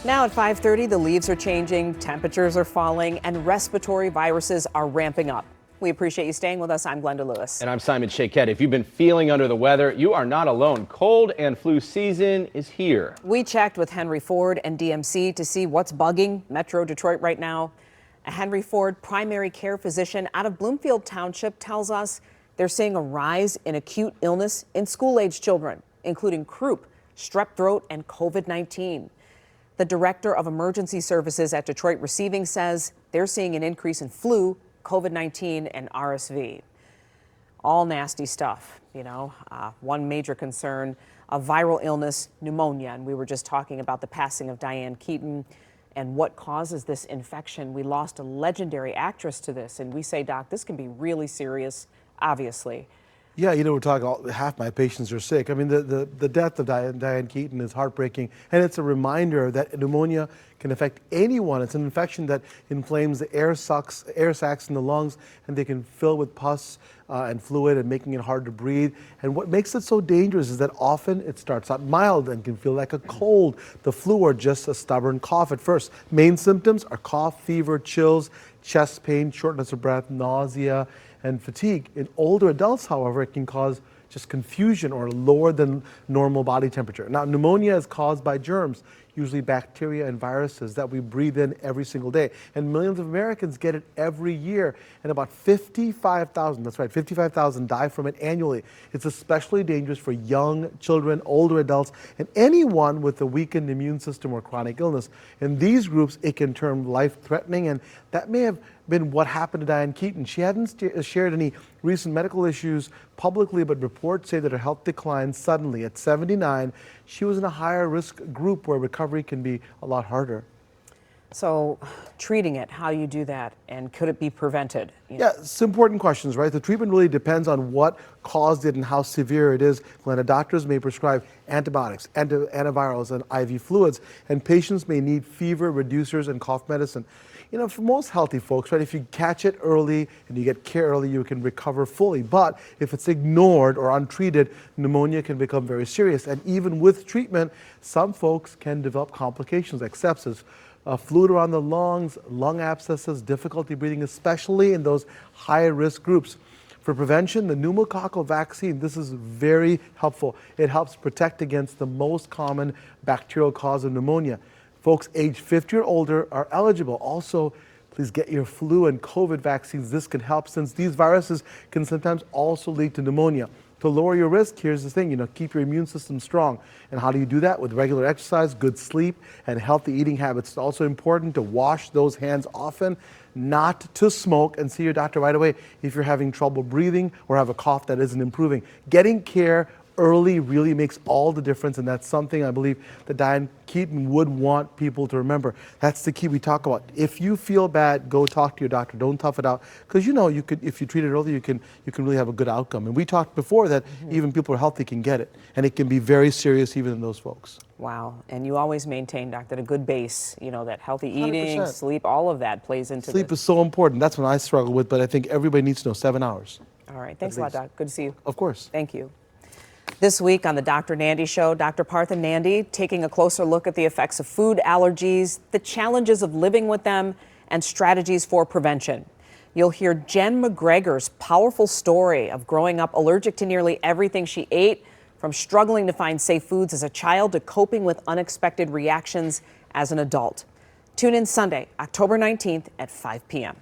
Now at 5:30, the leaves are changing, temperatures are falling, and respiratory viruses are ramping up. We appreciate you staying with us. I'm Glenda Lewis. And I'm Simon Shaquette. If you've been feeling under the weather, you are not alone. Cold and flu season is here. We checked with Henry Ford and DMC to see what's bugging Metro Detroit right now. A Henry Ford primary care physician out of Bloomfield Township tells us they're seeing a rise in acute illness in school-age children, including croup, strep throat, and COVID-19. The director of emergency services at Detroit Receiving says they're seeing an increase in flu, COVID-19, and RSV. All nasty stuff, you know. One major concern, a viral illness, pneumonia. And we were just talking about the passing of Diane Keaton and what causes this infection. We lost a legendary actress to this, and we say, Doc, this can be really serious, obviously. Yeah, you know, we're talking half my patients are sick. I mean, the death of Diane Keaton is heartbreaking, and it's a reminder that pneumonia can affect anyone. It's an infection that inflames the air sacs in the lungs, and they can fill with pus and fluid and making it hard to breathe. And what makes it so dangerous is that often it starts out mild and can feel like a cold, the flu, or just a stubborn cough at first. Main symptoms are cough, fever, chills, chest pain, shortness of breath, nausea, and fatigue. In older adults, however, it can cause just confusion or lower than normal body temperature. Now, pneumonia is caused by germs, usually bacteria and viruses that we breathe in every single day. And millions of Americans get it every year. And about 55,000, that's right, 55,000 die from it annually. It's especially dangerous for young children, older adults, and anyone with a weakened immune system or chronic illness. In these groups, it can turn life-threatening, and that may have been what happened to Diane Keaton. She hadn't shared any recent medical issues publicly, but reports say that her health declined suddenly. At 79, she was in a higher risk group where recovery can be a lot harder. So treating it, how do you do that, and could it be prevented? Yeah, it's important questions, right? The treatment really depends on what caused it and how severe it is. Glenda, doctors may prescribe antibiotics, antivirals, and IV fluids, and patients may need fever reducers and cough medicine. You know, for most healthy folks, right, if you catch it early and you get care early, you can recover fully. But if it's ignored or untreated, pneumonia can become very serious. And even with treatment, some folks can develop complications like sepsis, fluid around the lungs, lung abscesses, difficulty breathing, especially in those higher risk groups. For prevention, the pneumococcal vaccine, this is very helpful. It helps protect against the most common bacterial cause of pneumonia. Folks age 50 or older are eligible. Also, please get your flu and COVID vaccines. This can help since these viruses can sometimes also lead to pneumonia. To lower your risk, here's the thing, keep your immune system strong. And how do you do that? With regular exercise, good sleep, and healthy eating habits. It's also important to wash those hands often, not to smoke, and see your doctor right away if you're having trouble breathing or have a cough that isn't improving. Getting care early really makes all the difference, and that's something I believe that Diane Keaton would want people to remember. That's the key we talk about. If you feel bad, go talk to your doctor. Don't tough it out, because you could, if you treat it early, you can really have a good outcome. And we talked before that even people who are healthy can get it, and it can be very serious even in those folks. Wow. And you always maintain, Doc, that a good base, that healthy eating, 100%. sleep, all of that plays into Sleep is so important. That's what I struggle with, but I think everybody needs to know 7 hours. All right. Thanks a lot, Doc. Good to see you. Of course. Thank you. This week on the Dr. Nandy Show, Dr. Partha Nandy taking a closer look at the effects of food allergies, the challenges of living with them, and strategies for prevention. You'll hear Jen McGregor's powerful story of growing up allergic to nearly everything she ate, from struggling to find safe foods as a child to coping with unexpected reactions as an adult. Tune in Sunday, October 19th at 5 p.m.